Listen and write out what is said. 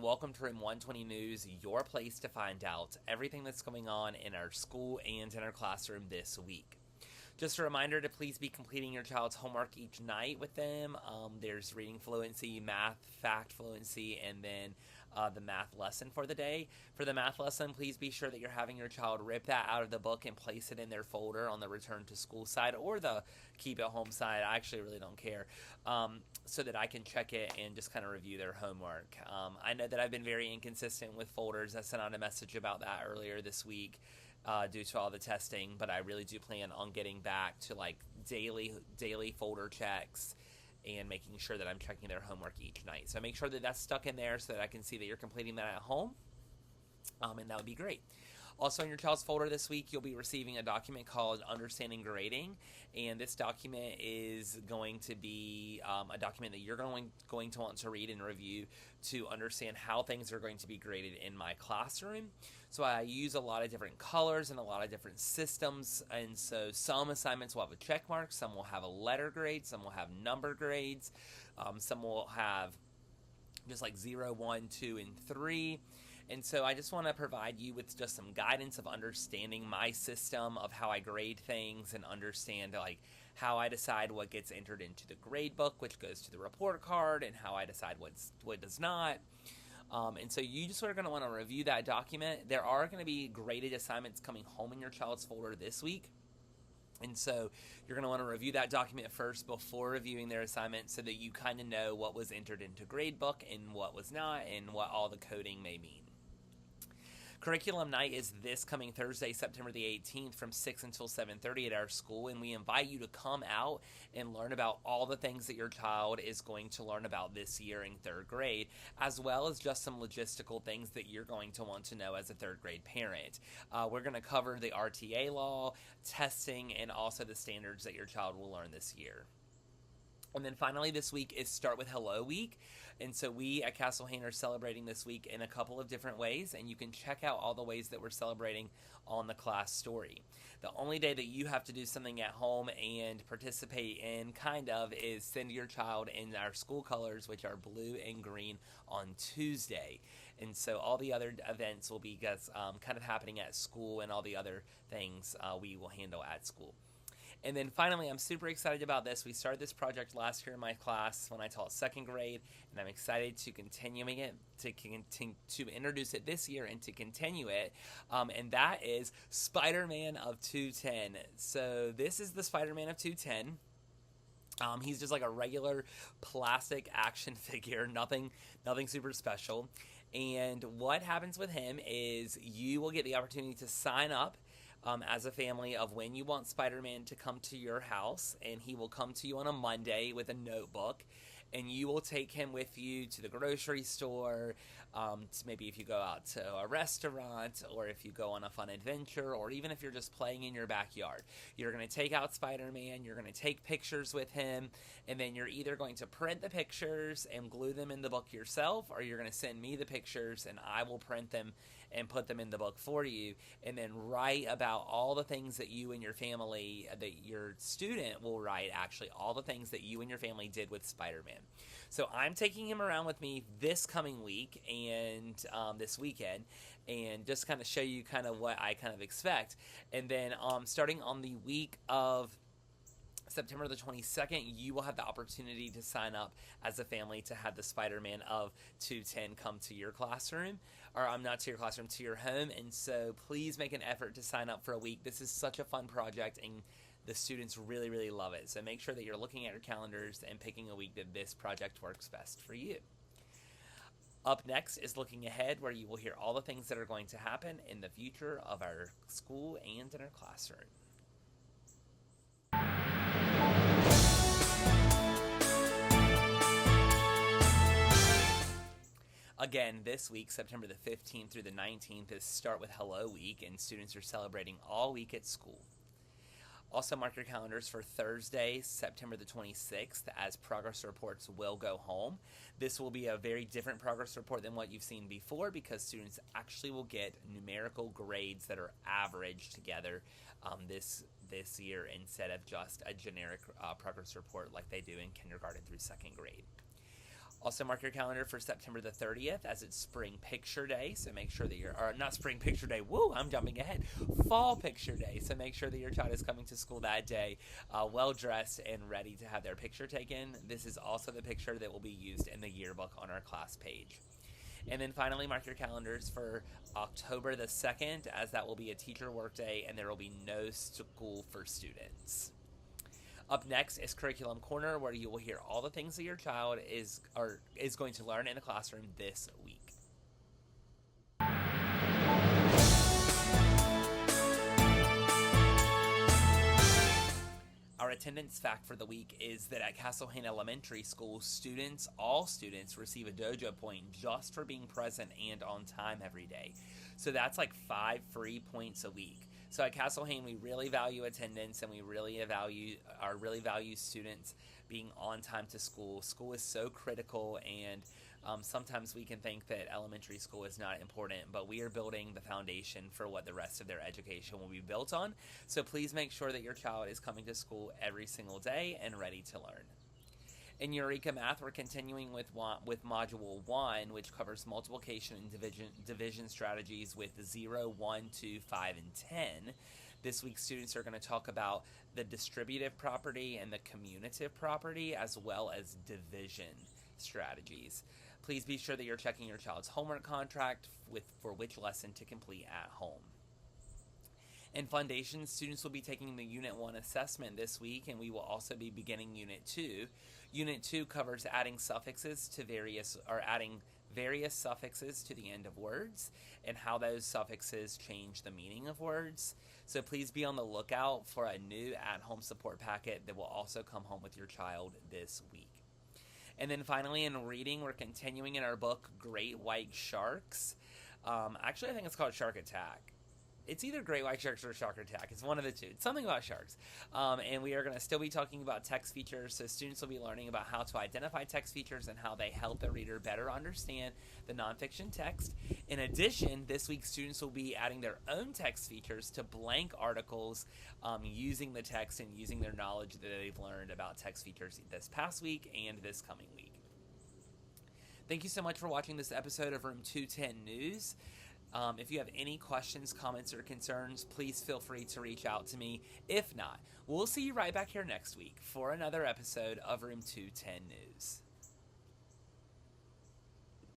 welcome to Room 120 News, your place to find out everything that's going on in our school and in our classroom this week. Just a reminder to please be completing your child's homework each night with them. There's reading fluency, math, fact fluency, and then the math lesson for the day. For the math lesson, please be sure that you're having your child rip that out of the book and place it in their folder on the return to school side or the keep it home side. I actually really don't care. So that I can check it and just kind of review their homework. I know that I've been very inconsistent with folders. I sent out a message about that earlier this week due to all the testing, but I really do plan on getting back to like daily folder checks and making sure that I'm checking their homework each night. So make sure that that's stuck in there so that I can see that you're completing that at home, and that would be great. Also in your child's folder this week, you'll be receiving a document called Understanding Grading, and this document is going to be a document that you're going to want to read and review to understand how things are going to be graded in my classroom. So I use a lot of different colors and a lot of different systems, and so some assignments will have a check mark, some will have a letter grade, some will have number grades, some will have just like 0, 1, 2, and 3. And so I just want to provide you with just some guidance of understanding my system of how I grade things and understand like how I decide what gets entered into the grade book, which goes to the report card, and how I decide what does not. And so you just sort of going to want to review that document. There are going to be graded assignments coming home in your child's folder this week. And so you're going to want to review that document first before reviewing their assignment so that you kind of know what was entered into gradebook and what was not and what all the coding may mean. Curriculum night is this coming Thursday, September the 18th from 6 until 7:30 at our school, and we invite you to come out and learn about all the things that your child is going to learn about this year in 3rd grade, as well as just some logistical things that you're going to want to know as a 3rd grade parent. We're going to cover the RTA law, testing, and also the standards that your child will learn this year. And then finally this week is Start with Hello Week. And so we at Castle Hayne are celebrating this week in a couple of different ways, and you can check out all the ways that we're celebrating on the class story. The only day that you have to do something at home and participate in is send your child in our school colors, which are blue and green, on Tuesday. And so all the other events will be kind of happening at school, and all the other things we will handle at school. And then finally, I'm super excited about this. We started this project last year in my class when I taught 2nd grade, and I'm excited to continuing it, to introduce it this year and to continue it. And that is Spider-Man of 210. So this is the Spider-Man of 210. He's just like a regular plastic action figure, nothing super special. And what happens with him is you will get the opportunity to sign up as a family of when you want Spider-Man to come to your house, and he will come to you on a Monday with a notebook, and you will take him with you to the grocery store, maybe if you go out to a restaurant, or if you go on a fun adventure, or even if you're just playing in your backyard. You're going to take out Spider-Man, you're going to take pictures with him, and then you're either going to print the pictures and glue them in the book yourself, or you're going to send me the pictures and I will print them and put them in the book for you, and then write about all the things that you and your family, that your student will write actually, all the things that you and your family did with Spider-Man. So I'm taking him around with me this coming week and this weekend, and just kind of show you kind of what I kind of expect. And then starting on the week of September the 22nd, you will have the opportunity to sign up as a family to have the Spider-Man of 210 come to your classroom, or not to your classroom, to your home. And so please make an effort to sign up for a week. This is such a fun project, and the students really, really love it. So make sure that you're looking at your calendars and picking a week that this project works best for you. Up next is Looking Ahead, where you will hear all the things that are going to happen in the future of our school and in our classroom. Again, this week, September the 15th through the 19th, is Start with Hello Week, and students are celebrating all week at school. Also mark your calendars for Thursday, September the 26th, as progress reports will go home. This will be a very different progress report than what you've seen before, because students actually will get numerical grades that are averaged together this year, instead of just a generic progress report like they do in kindergarten through 2nd grade. Also, mark your calendar for September the 30th as it's Spring Picture Day. So make sure that or not Spring Picture Day. Woo, I'm jumping ahead. Fall Picture Day. So make sure that your child is coming to school that day well dressed and ready to have their picture taken. This is also the picture that will be used in the yearbook on our class page. And then finally, mark your calendars for October the 2nd, as that will be a teacher workday and there will be no school for students. Up next is Curriculum Corner, where you will hear all the things that your child is going to learn in the classroom this week. Our attendance fact for the week is that at Castlehane Elementary School, all students receive a dojo point just for being present and on time every day. So that's like 5 free points a week. So at Castlehane, we really value attendance, and we really value students being on time to school. School is so critical, and sometimes we can think that elementary school is not important, but we are building the foundation for what the rest of their education will be built on. So please make sure that your child is coming to school every single day and ready to learn. In Eureka Math, we're continuing with Module 1, which covers multiplication and division strategies with 0, 1, 2, 5, and 10. This week, students are going to talk about the distributive property and the commutative property, as well as division strategies. Please be sure that you're checking your child's homework contract for which lesson to complete at home. In Foundations, students will be taking the Unit 1 assessment this week, and we will also be beginning Unit 2. Unit 2 covers adding various suffixes to the end of words and how those suffixes change the meaning of words. So please be on the lookout for a new at-home support packet that will also come home with your child this week. And then finally, in reading, we're continuing in our book, Great White Sharks. Actually, I think it's called Shark Attack. It's either Great White Sharks or Shark Attack. It's one of the two. It's something about sharks. And we are going to still be talking about text features, so students will be learning about how to identify text features and how they help the reader better understand the nonfiction text. In addition, this week students will be adding their own text features to blank articles using the text and using their knowledge that they've learned about text features this past week and this coming week. Thank you so much for watching this episode of Room 210 News. If you have any questions, comments, or concerns, please feel free to reach out to me. If not, we'll see you right back here next week for another episode of Room 210 News.